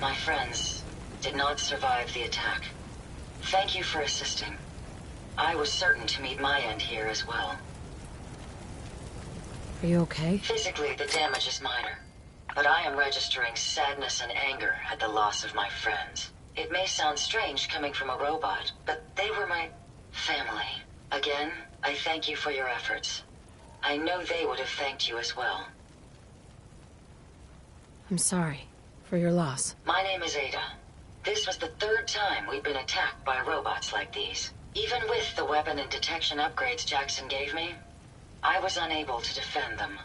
My friends did not survive the attack. Thank you for assisting. I was certain to meet my end here as well. Are you okay? Physically, the damage is minor, but I am registering sadness and anger at the loss of my friends. It may sound strange coming from a robot, but they were my family. Again, I thank you for your efforts. I know they would have thanked you as well. I'm sorry for your loss. My name is Ada. This was the third time we've been attacked by robots like these. Even with the weapon and detection upgrades Jackson gave me, I was unable to defend them.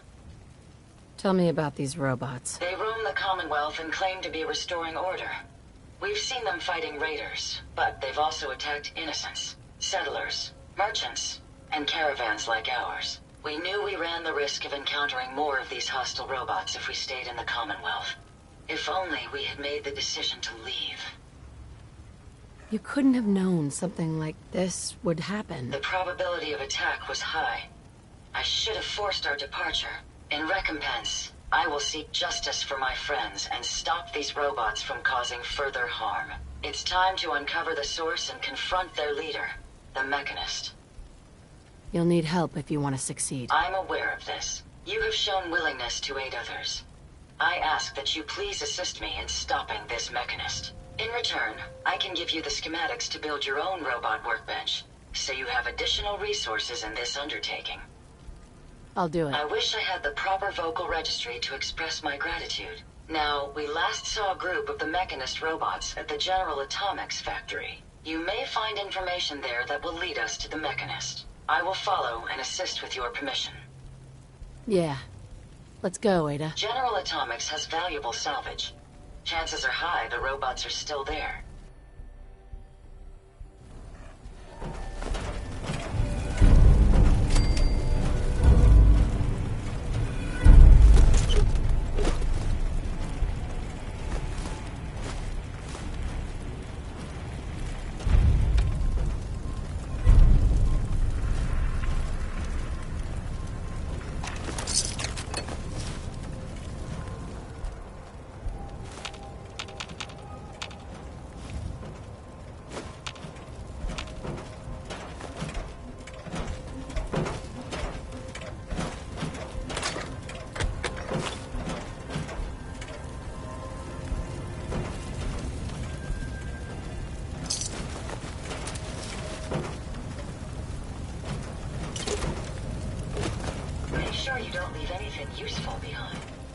Tell me about these robots. They roam the Commonwealth and claim to be restoring order. We've seen them fighting raiders, but they've also attacked innocents, settlers, merchants, and caravans like ours. We knew we ran the risk of encountering more of these hostile robots if we stayed in the Commonwealth. If only we had made the decision to leave. You couldn't have known something like this would happen. The probability of attack was high. I should have forced our departure. In recompense, I will seek justice for my friends and stop these robots from causing further harm. It's time to uncover the source and confront their leader, the Mechanist. You'll need help if you want to succeed. I'm aware of this. You have shown willingness to aid others. I ask that you please assist me in stopping this Mechanist. In return, I can give you the schematics to build your own robot workbench, so you have additional resources in this undertaking. I'll do it. I wish I had the proper vocal registry to express my gratitude. Now, we last saw a group of the Mechanist robots at the General Atomics factory. You may find information there that will lead us to the Mechanist. I will follow and assist with your permission. Yeah. Let's go, Ada. General Atomics has valuable salvage. Chances are high the robots are still there.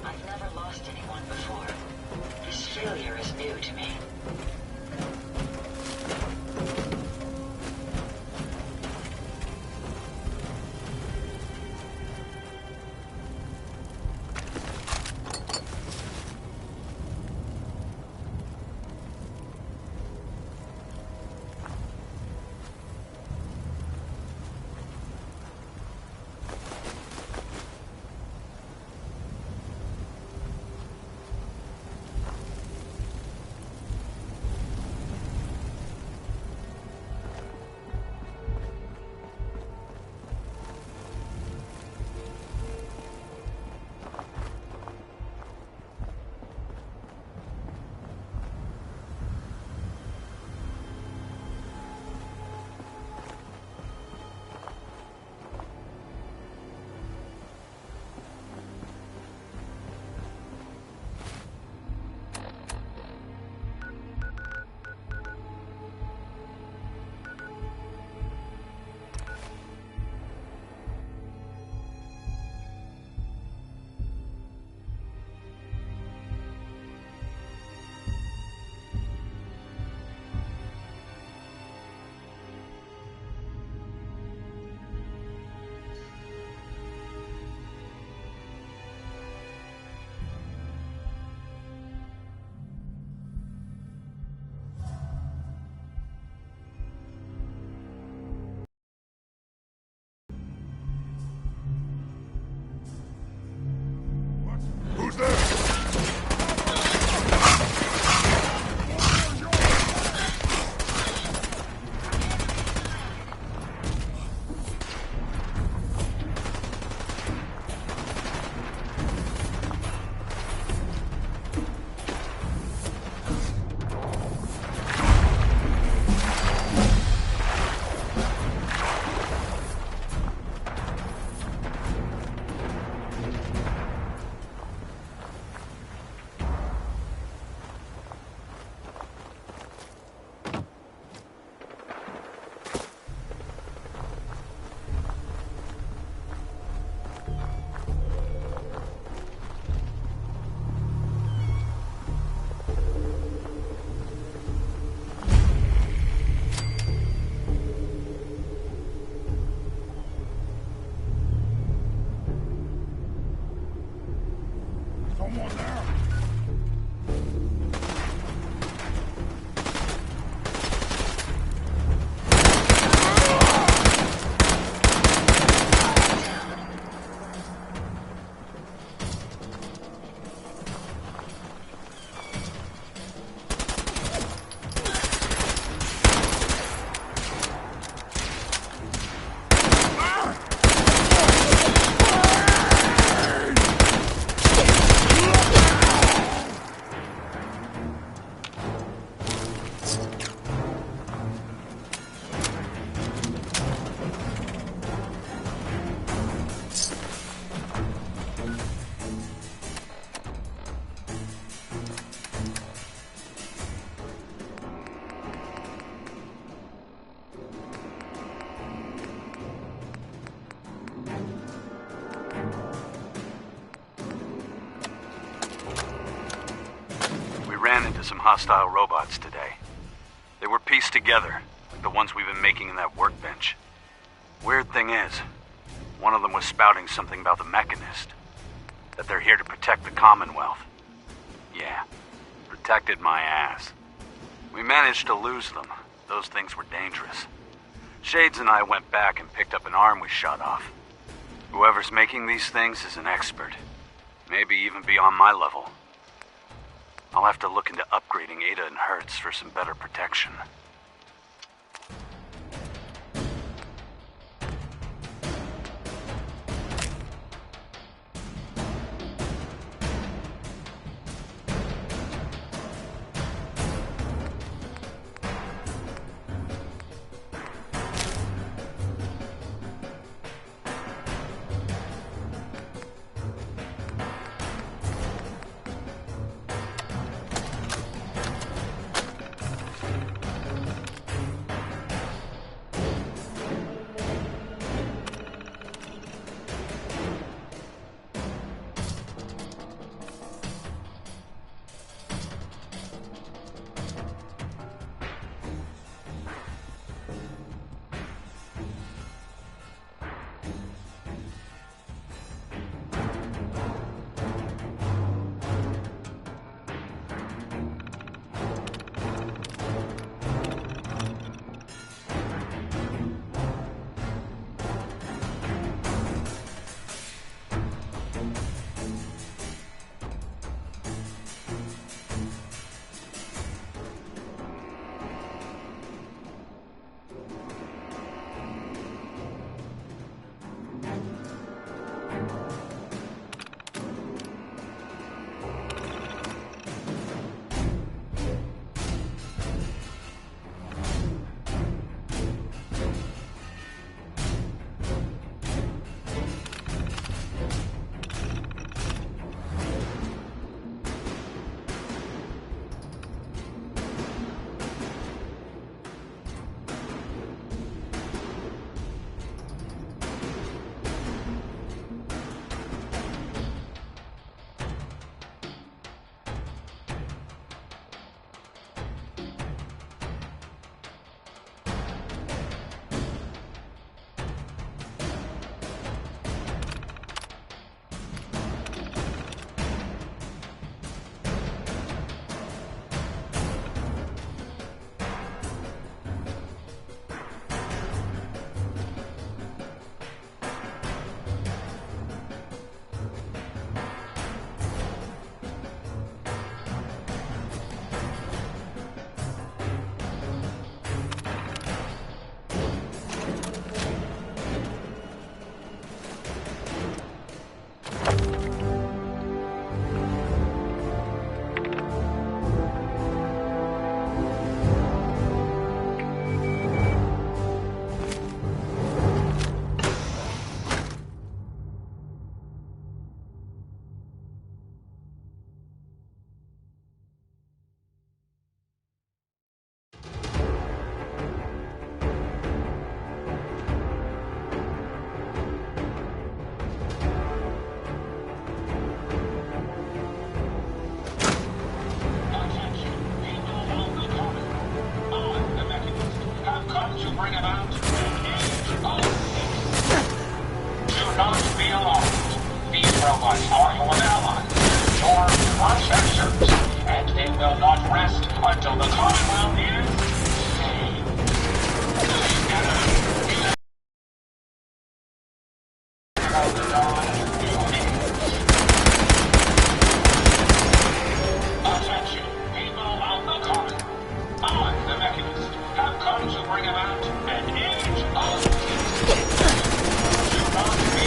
I've never lost anyone before. This failure is new to me. Who's there? Someone there? Ran into some hostile robots today. They were pieced together, like the ones we've been making in that workbench. Weird thing is, one of them was spouting something about the Mechanist. That they're here to protect the Commonwealth. Yeah, protected my ass. We managed to lose them. Those things were dangerous. Shades and I went back and picked up an arm we shot off. Whoever's making these things is an expert. Maybe even beyond my level. I'll have to look into upgrading Ada and Hertz for some better protection. sections, and they will not rest until the Commonwealth is saved. Together, the dawn begins. Attention, people of the Commonwealth. I, the Mechanist, have come to bring about an age of peace. Do not be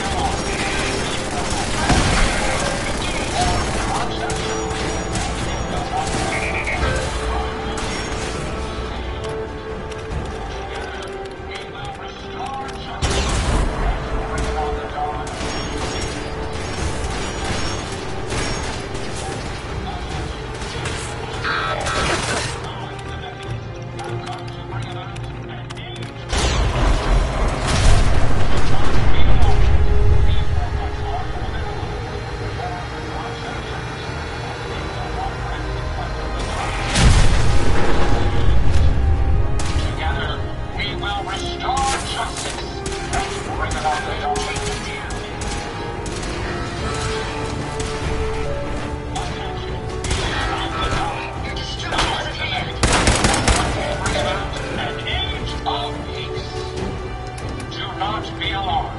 alarmed.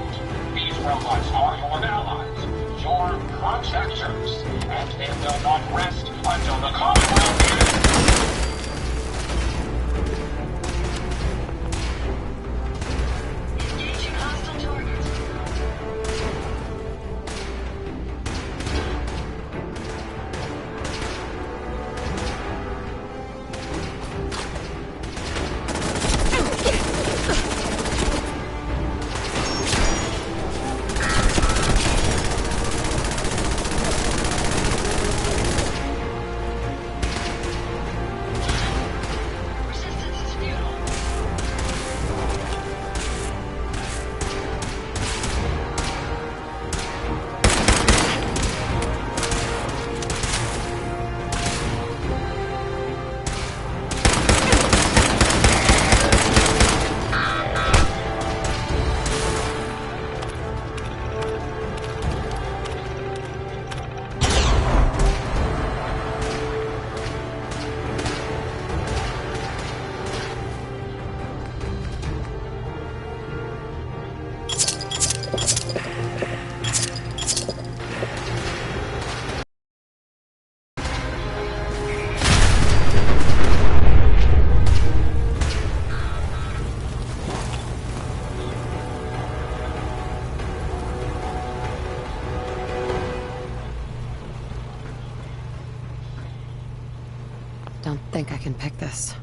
Don't think I can pick this.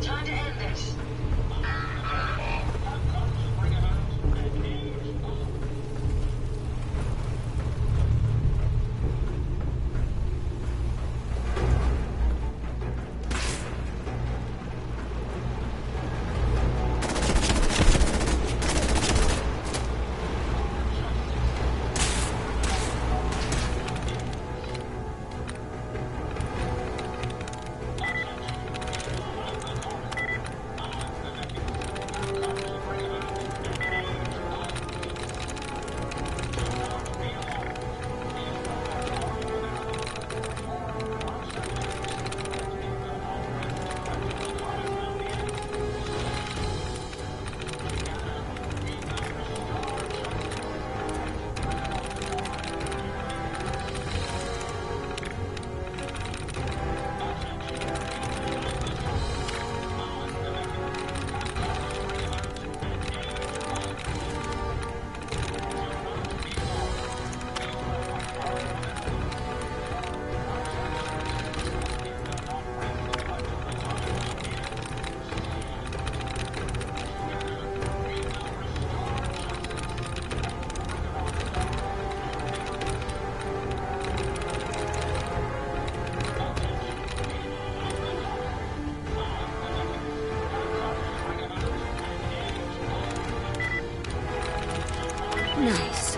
Time to end this. Nice.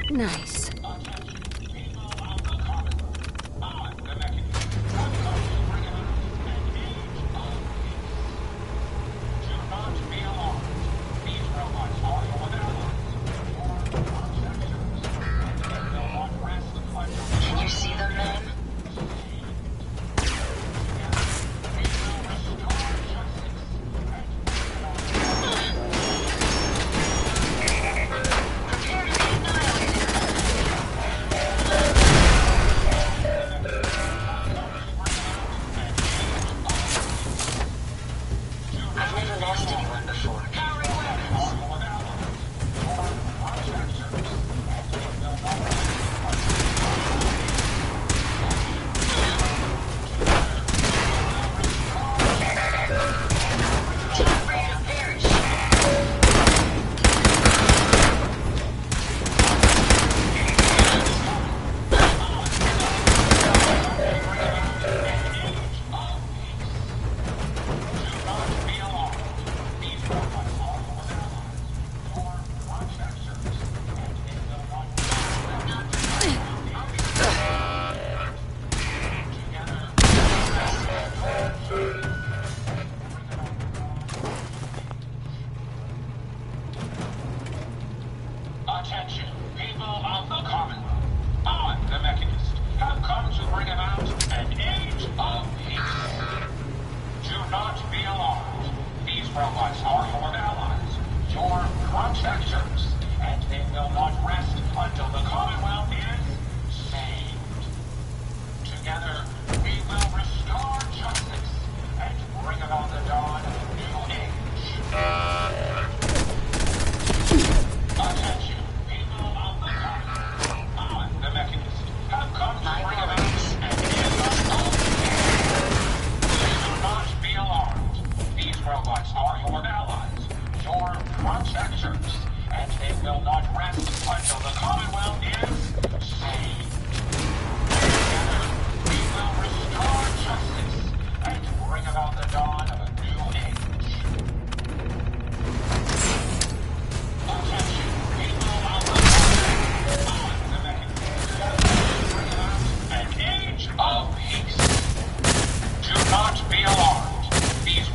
Nice. Can you see them, man? Prepare to be annihilated.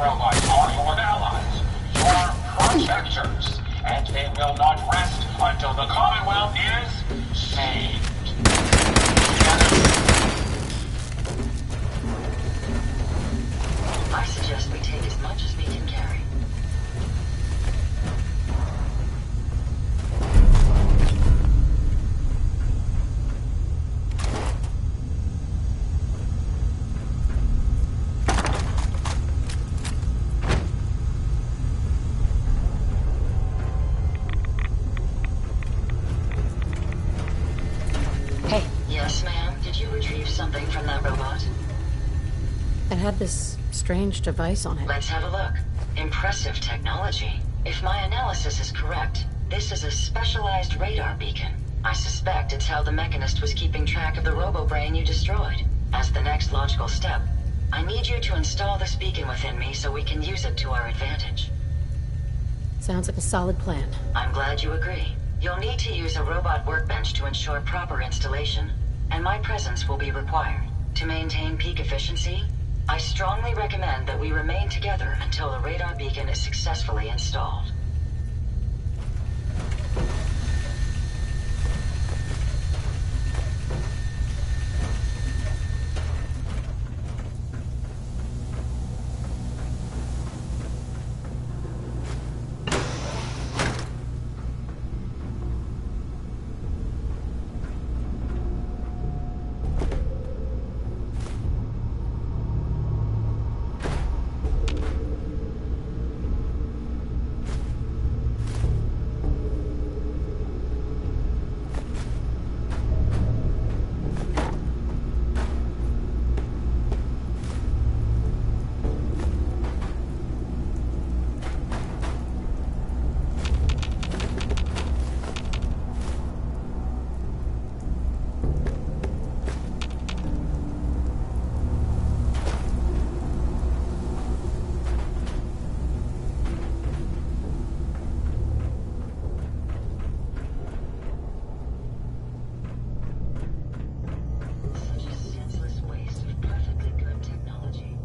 robots are your allies, your protectors, and they will not rest until the Commonwealth is saved. I suggest we take as much as we can carry. Hey, Yes, ma'am? Did you retrieve something from that robot? it had this strange device on it. Let's have a look. Impressive technology. If my analysis is correct, this is a specialized radar beacon. I suspect it's how the Mechanist was keeping track of the robo-brain you destroyed. As the next logical step, I need you to install this beacon within me so we can use it to our advantage. Sounds like a solid plan. I'm glad you agree. You'll need to use a robot workbench to ensure proper installation, and my presence will be required. To maintain peak efficiency, I strongly recommend that we remain together until the radar beacon is successfully installed. Such a senseless waste of perfectly good technology.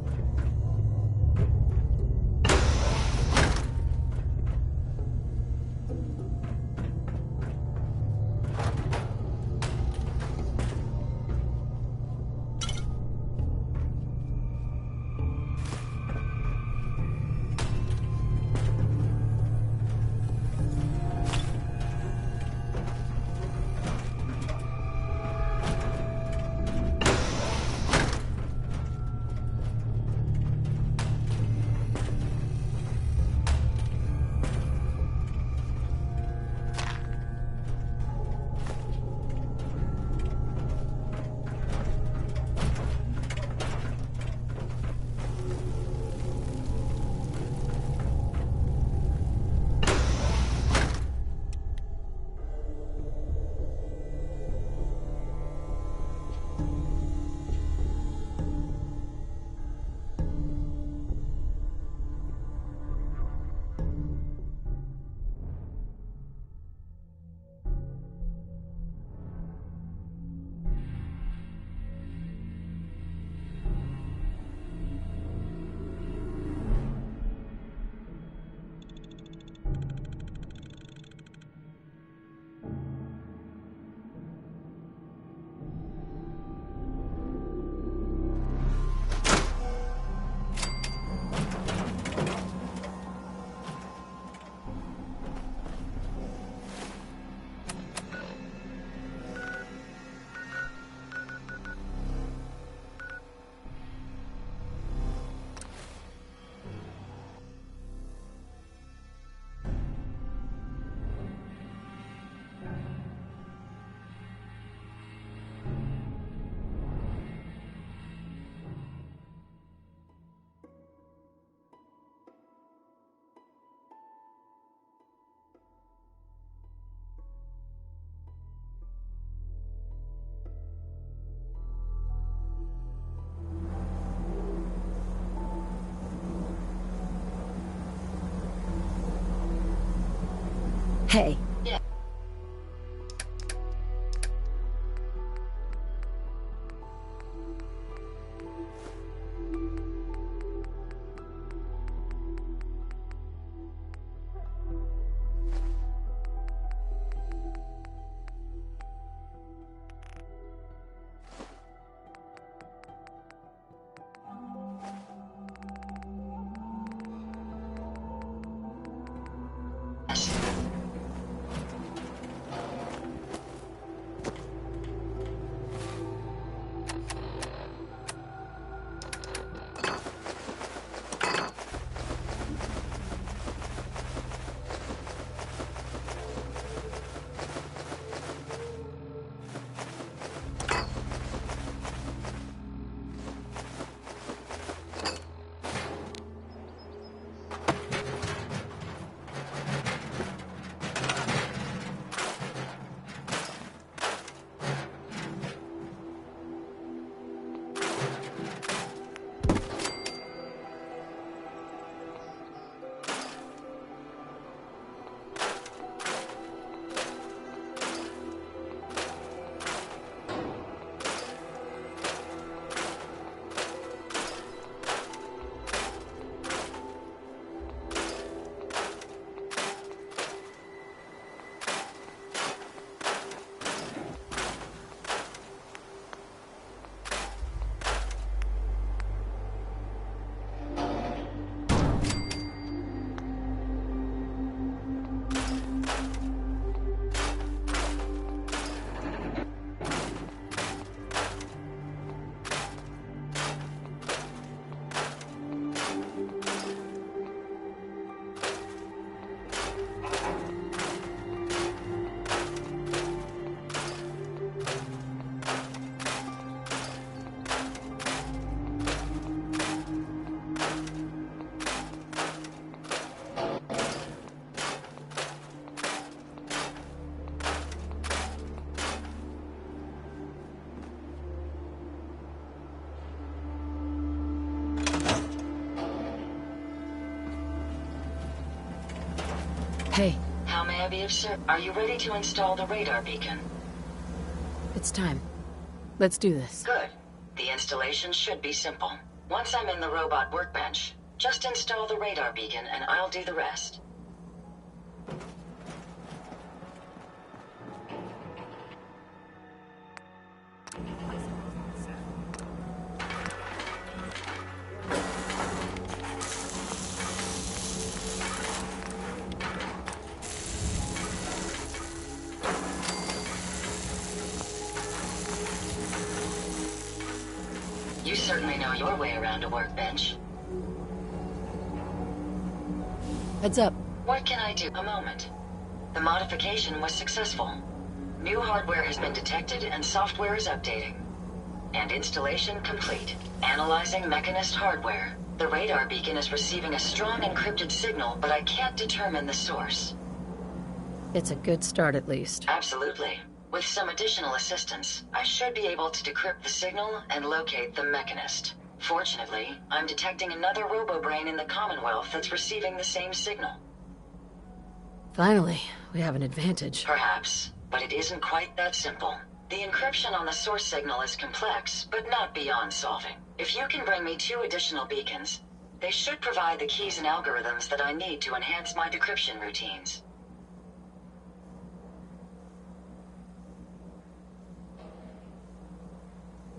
Hey, Yeah. Hey, How may I be of service? Are you ready to install the radar beacon? it's time. Let's do this. Good. The installation should be simple. Once I'm in the robot workbench, just install the radar beacon and I'll do the rest. You certainly know your way around a workbench. Heads up. What can I do? A moment. The modification was successful. New hardware has been detected and software is updating. And installation complete. Analyzing Mechanist hardware. The radar beacon is receiving a strong encrypted signal, but I can't determine the source. It's a good start at least. Absolutely. With some additional assistance, I should be able to decrypt the signal and locate the Mechanist. Fortunately, I'm detecting another robo-brain in the Commonwealth that's receiving the same signal. Finally, we have an advantage. Perhaps, but it isn't quite that simple. The encryption on the source signal is complex, but not beyond solving. If you can bring me 2 additional beacons, they should provide the keys and algorithms that I need to enhance my decryption routines.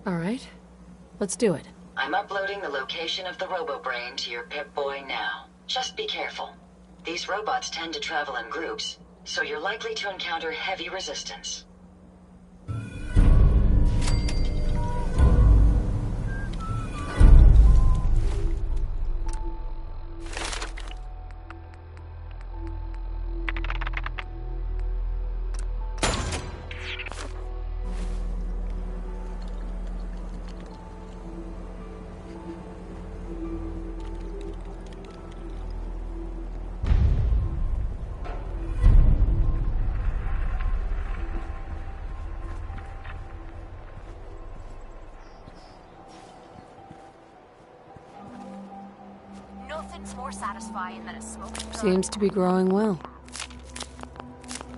All right, let's do it. I'm uploading the location of the RoboBrain to your Pip-Boy now. Just be careful. These robots tend to travel in groups, so you're likely to encounter heavy resistance. Nothing's more satisfying than a smoking gun. Seems to be growing well.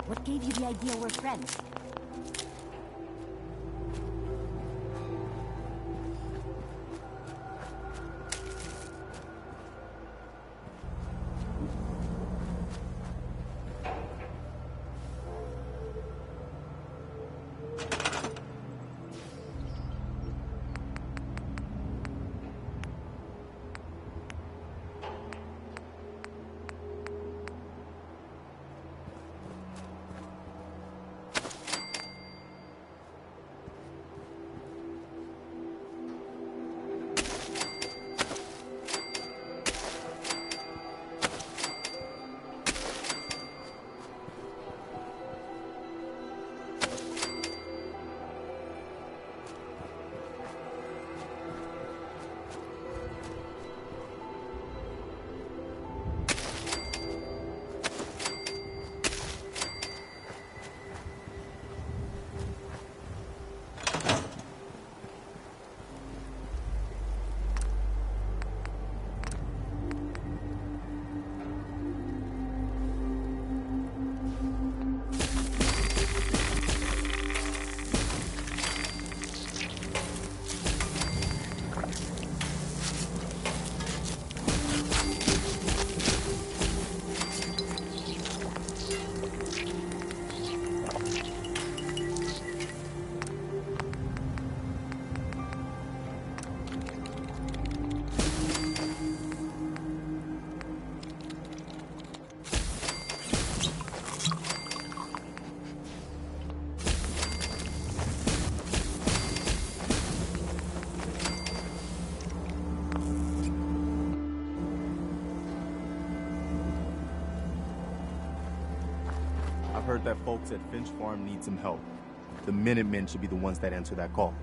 What gave you the idea we're friends? I've heard that folks at Finch Farm need some help. The Minutemen should be the ones that answer that call.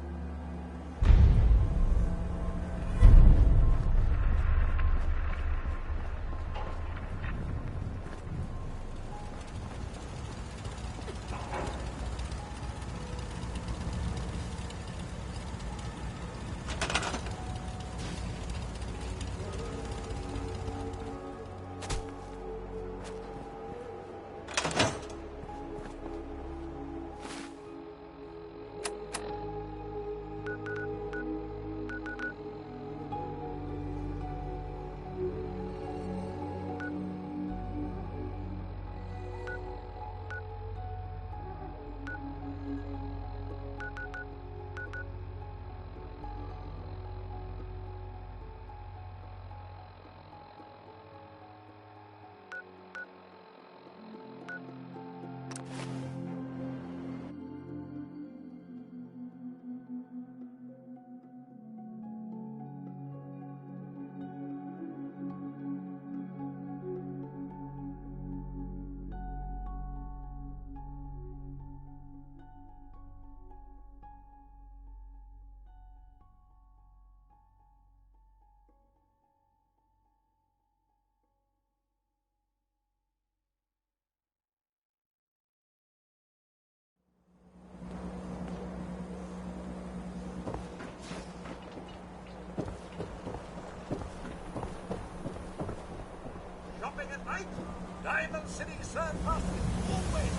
Diamond City surplus is always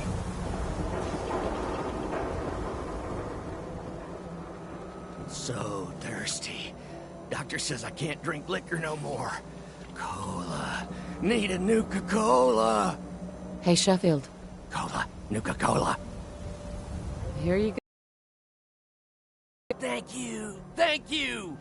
So thirsty. Doctor says I can't drink liquor no more. Cola. Need a Nuka-Cola. Hey, Sheffield. Cola. Nuka-Cola. Here you go. Thank you. Thank you.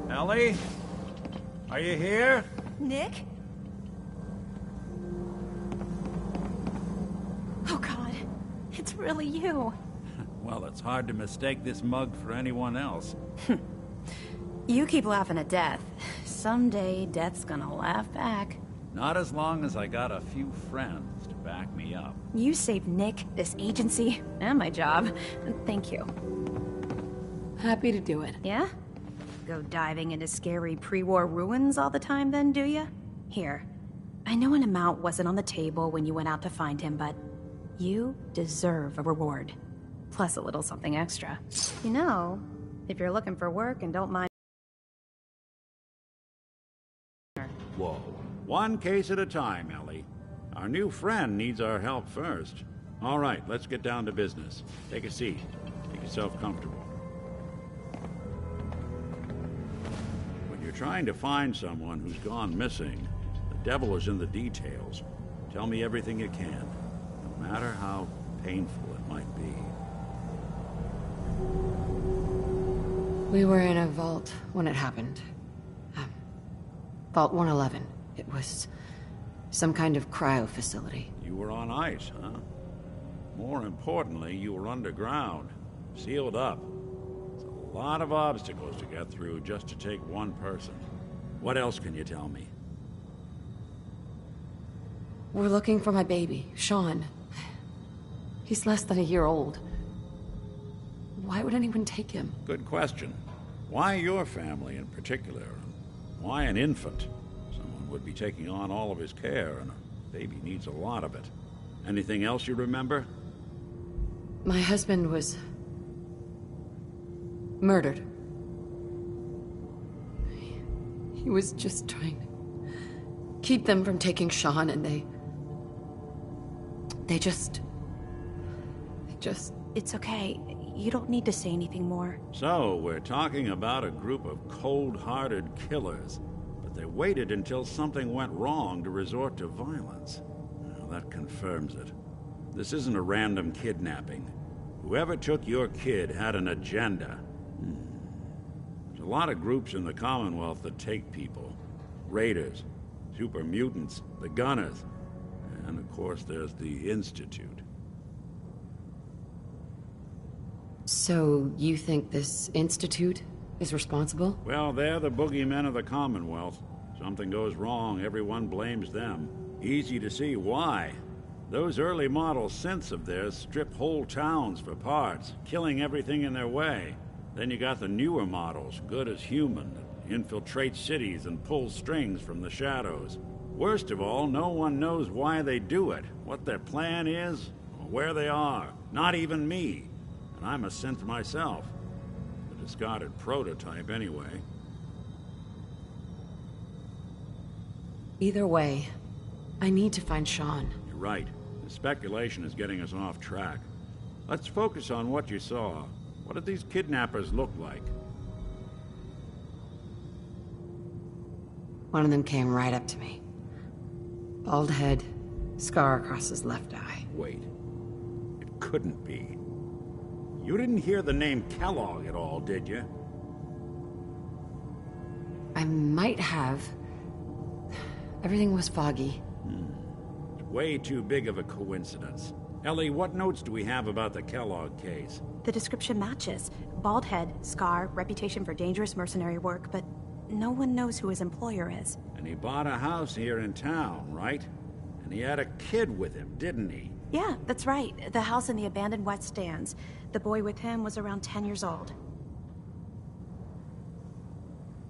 Ellie? Are you here? Nick? Oh god, it's really you. Well, it's hard to mistake this mug for anyone else. You keep laughing at death. Someday, death's gonna laugh back. Not as long as I got a few friends to back me up. You saved Nick, this agency, and my job. Thank you. Happy to do it. Yeah? Go diving into scary pre-war ruins all the time then, do ya? Here. I know an amount wasn't on the table when you went out to find him, but you deserve a reward. Plus a little something extra. You know, if you're looking for work and don't mind... Whoa. One case at a time, Ellie. Our new friend needs our help first. All right, let's get down to business. Take a seat. Make yourself comfortable. When you're trying to find someone who's gone missing, the devil is in the details. Tell me everything you can, no matter how painful it might be. We were in a vault when it happened. Vault 111. It was some kind of cryo facility. You were on ice, huh? More importantly, you were underground, sealed up. It's a lot of obstacles to get through just to take one person. What else can you tell me? We're looking for my baby, Sean. He's less than a year old. Why would anyone take him? Good question. Why your family in particular? Why an infant? Someone would be taking on all of his care, and a baby needs a lot of it. Anything else you remember? My husband was... murdered. He was just trying to keep them from taking Sean, and they just... It's okay. You don't need to say anything more. So, we're talking about a group of cold-hearted killers, but they waited until something went wrong to resort to violence. Well, that confirms it. This isn't a random kidnapping. Whoever took your kid had an agenda. There's a lot of groups in the Commonwealth that take people. Raiders, super mutants, the Gunners, and of course there's the Institute. So, you think this institute is responsible? Well, they're the boogeymen of the Commonwealth. Something goes wrong, everyone blames them. Easy to see why. Those early model synths of theirs strip whole towns for parts, killing everything in their way. Then you got the newer models, good as human, that infiltrate cities and pull strings from the shadows. Worst of all, no one knows why they do it, what their plan is, or where they are. Not even me. And I'm a synth myself. The discarded prototype, anyway. Either way, I need to find Sean. You're right. The speculation is getting us off track. Let's focus on what you saw. What did these kidnappers look like? One of them came right up to me. Bald head, scar across his left eye. Wait. It couldn't be. You didn't hear the name Kellogg at all, did you? I might have. Everything was foggy. It's way too big of a coincidence. Ellie, what notes do we have about the Kellogg case? The description matches. Bald head, scar, reputation for dangerous mercenary work, but no one knows who his employer is. And he bought a house here in town, right? And he had a kid with him, didn't he? Yeah, that's right. The house in the abandoned West Stands. The boy with him was around 10 years old.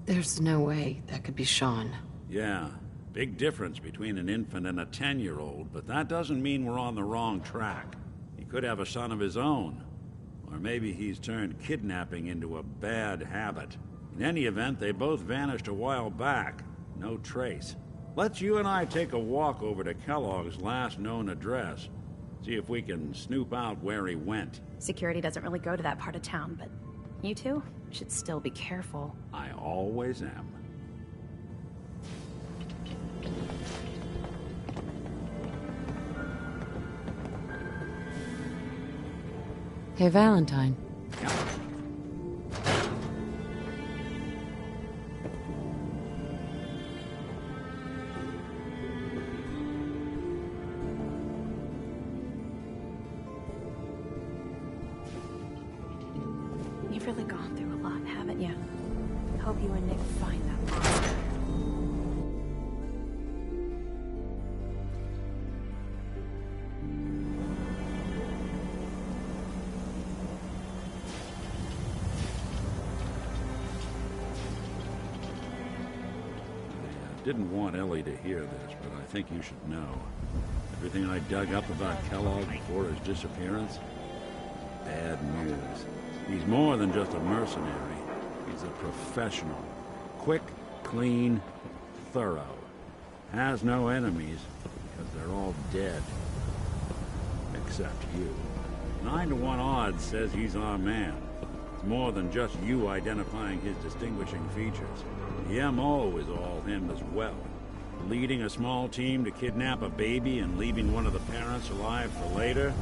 There's no way that could be Sean. Yeah, big difference between an infant and a 10-year-old, but that doesn't mean we're on the wrong track. He could have a son of his own. Or maybe he's turned kidnapping into a bad habit. In any event, they both vanished a while back. No trace. Let's you and I take a walk over to Kellogg's last known address. See if we can snoop out where he went. Security doesn't really go to that part of town, but you two should still be careful. I always am. Hey, Valentine. You've really gone through a lot, haven't you? I hope you and Nick find that monster. I didn't want Ellie to hear this, but I think you should know. Everything I dug up about Kellogg before his disappearance? Bad news. He's more than just a mercenary. He's a professional. Quick, clean, thorough. Has no enemies, because they're all dead. Except you. 9 to 1 odds says he's our man. It's more than just you identifying his distinguishing features. The M.O. is all him as well. Leading a small team to kidnap a baby and leaving one of the parents alive for later?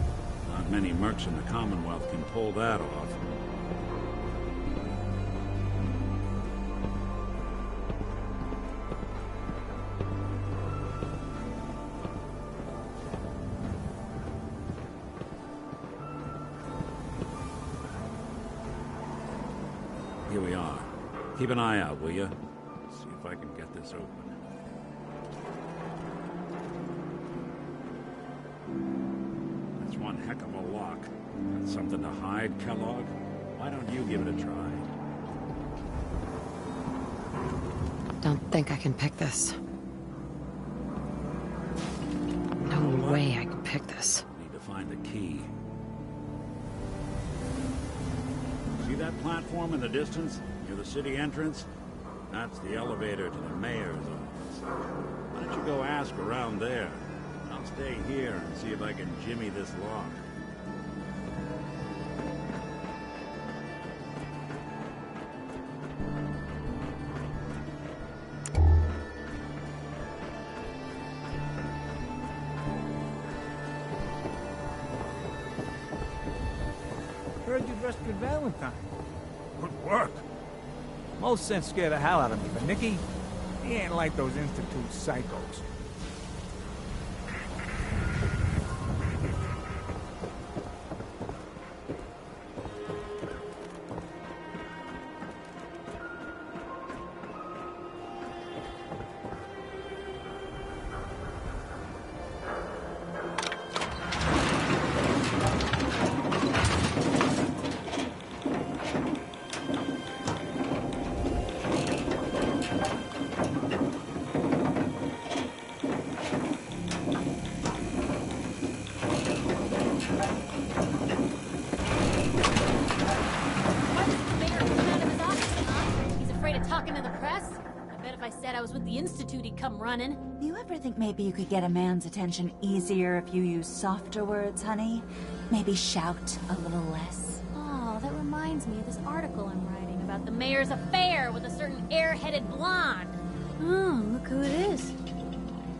Not many mercs in the Commonwealth can pull that off. Here we are. Keep an eye out, will you? See if I can get this open. That's one heck of a lock. Got something to hide, Kellogg? Why don't you give it a try? Don't think I can pick this. No way I can pick this. Need to find the key. See that platform in the distance, near the city entrance? That's the elevator to the mayor's office. Why don't you go ask around there? I'll stay here and see if I can jimmy this lock. Heard you rescued Valentine. Good work. Most sense scared the hell out of me, but Nicky, he ain't like those Institute psychos. Institute, he'd come running. Do you ever think maybe you could get a man's attention easier if you use softer words, honey? Maybe shout a little less? Oh, that reminds me of this article I'm writing about the mayor's affair with a certain air-headed blonde. Oh, look who it is.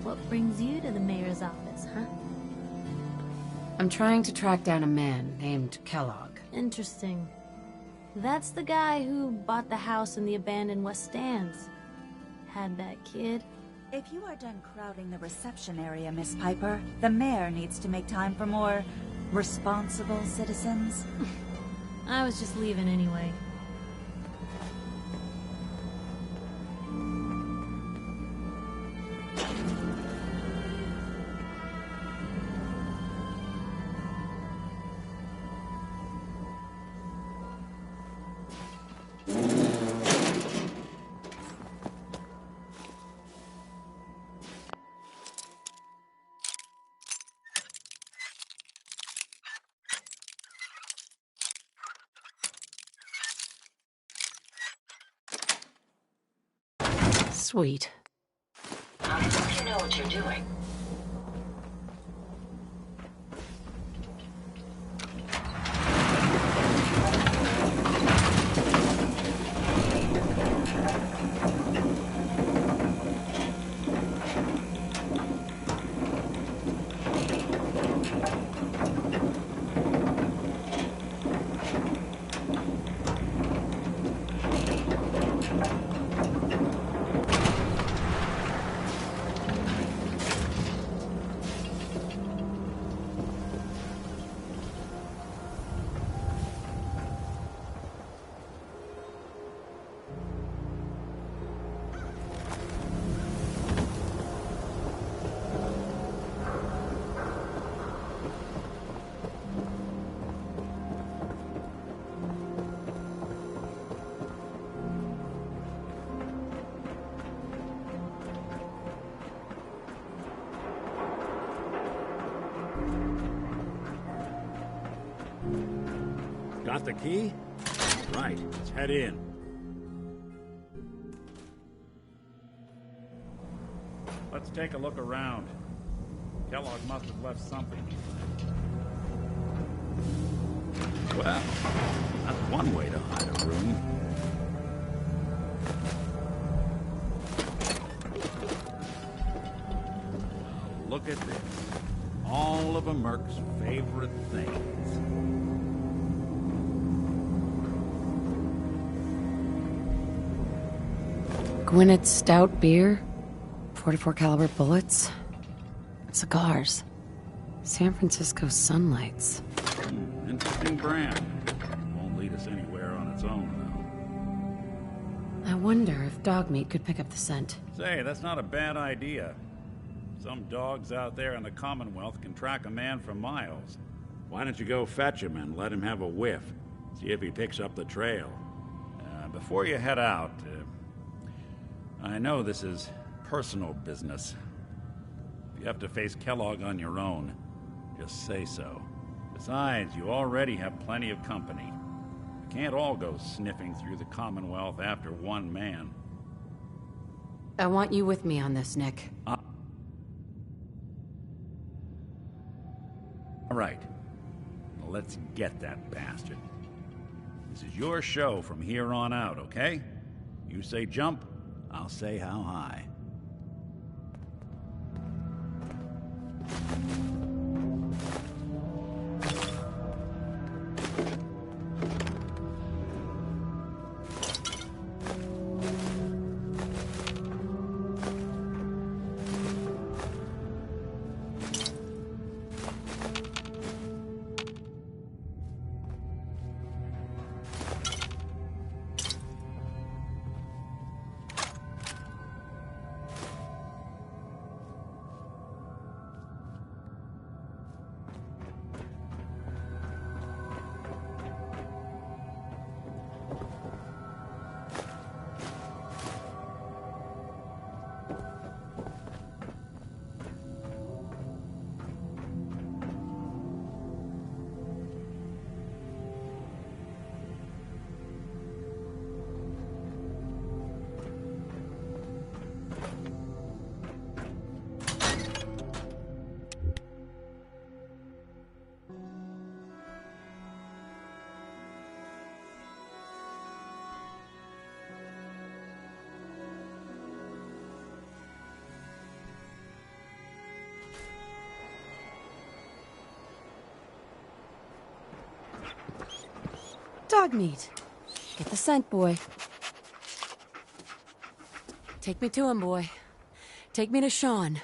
What brings you to the mayor's office, huh? I'm trying to track down a man named Kellogg. Interesting. That's the guy who bought the house in the abandoned West Stands. Had that kid. If you are done crowding the reception area, Miss Piper, the mayor needs to make time for more responsible citizens. I was just leaving anyway. Sweet. I hope you know what you're doing. Got the key? Right, let's head in. Let's take a look around. Kellogg must have left something behind. Well, that's one way to hide a room. Look at this. All of a Merc's favorite things. Gwynedd Stout beer, 44 caliber bullets, cigars, San Francisco Sunlights. Interesting brand. Won't lead us anywhere on its own, though. I wonder if dog meat could pick up the scent. Say, that's not a bad idea. Some dogs out there in the Commonwealth can track a man for miles. Why don't you go fetch him and let him have a whiff? See if he picks up the trail. Before you head out, I know this is personal business. If you have to face Kellogg on your own, just say so. Besides, you already have plenty of company. You can't all go sniffing through the Commonwealth after one man. I want you with me on this, Nick. All right. Let's get that bastard. This is your show from here on out, okay? You say jump, I'll say how high. Dog meat. Get the scent, boy. Take me to him, boy. Take me to Sean.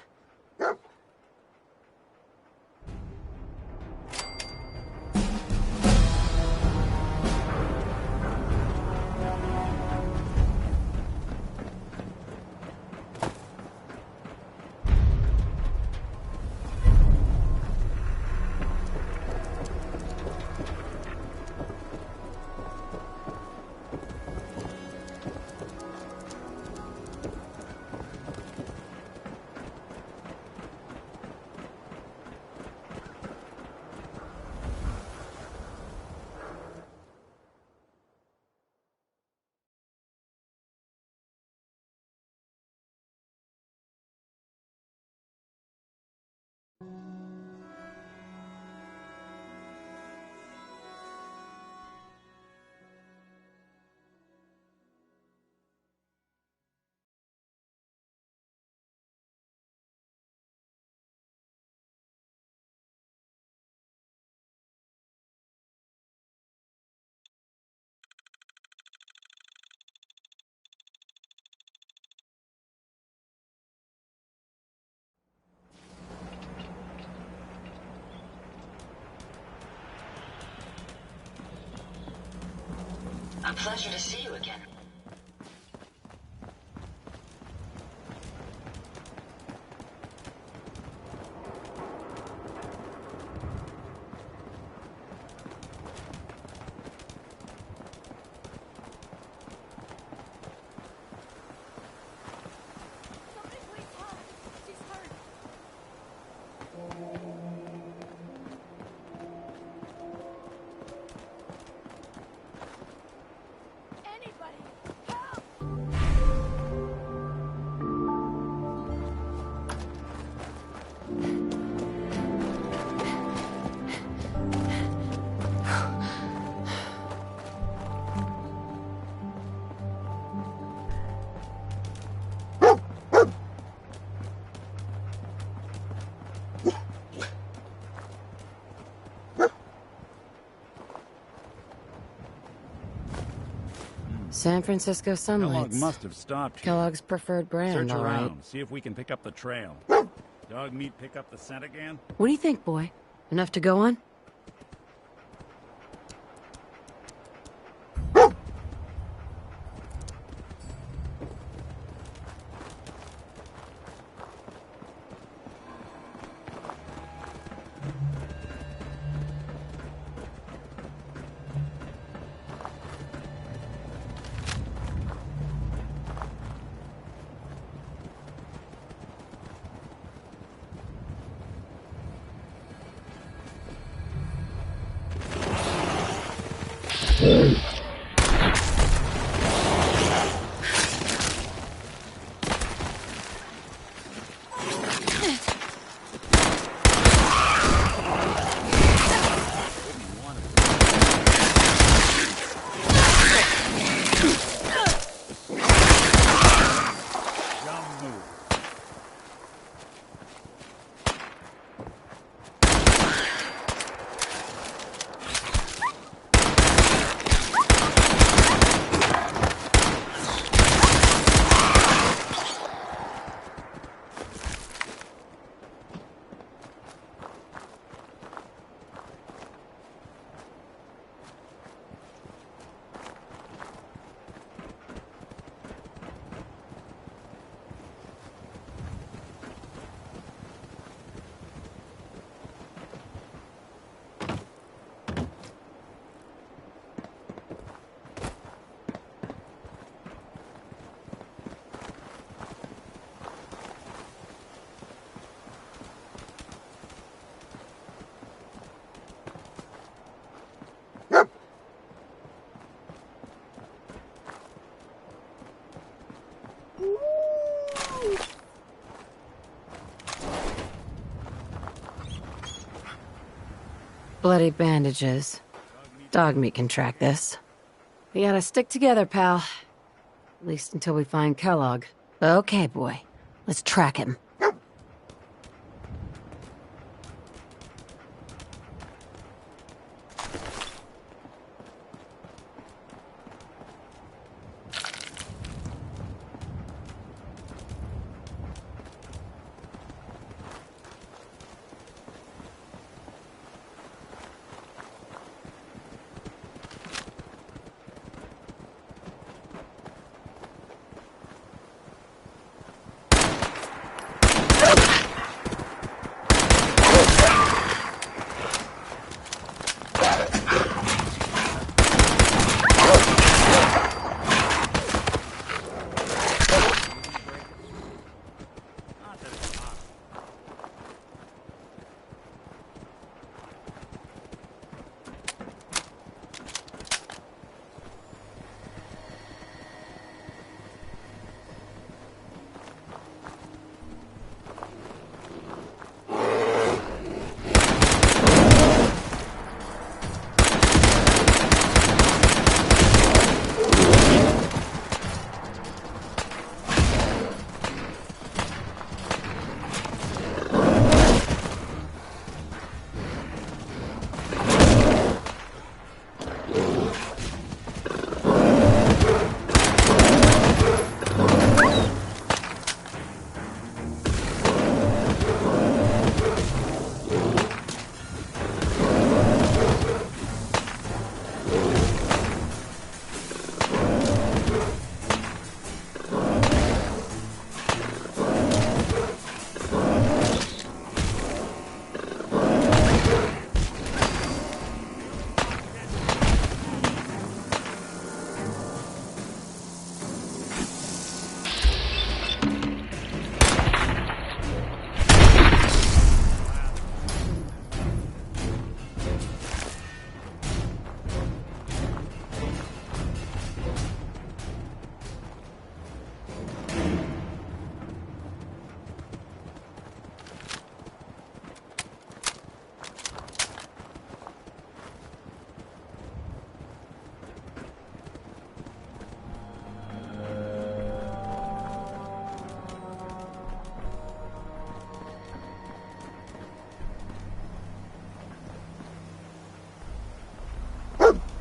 A pleasure to see you again. San Francisco Kellogg Sunlights. must have stopped here. Kellogg's preferred brand, Search all right. around, see if we can pick up the trail. Dog meat pick up the scent again? What do you think, boy? Enough to go on? Bloody bandages. Dog meat can track this. We gotta stick together, pal. At least until we find Kellogg. Okay, boy. Let's track him.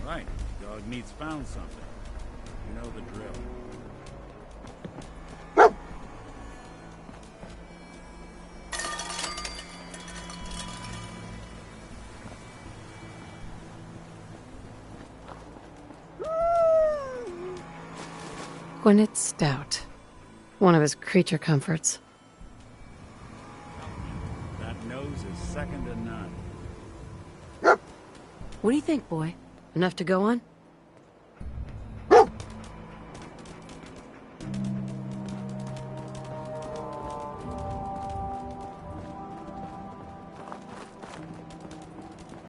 Right. Dog meat's found something. You know the drill. Gwyneth Stout. One of his creature comforts. That nose is second to none. What do you think, boy? Enough to go on?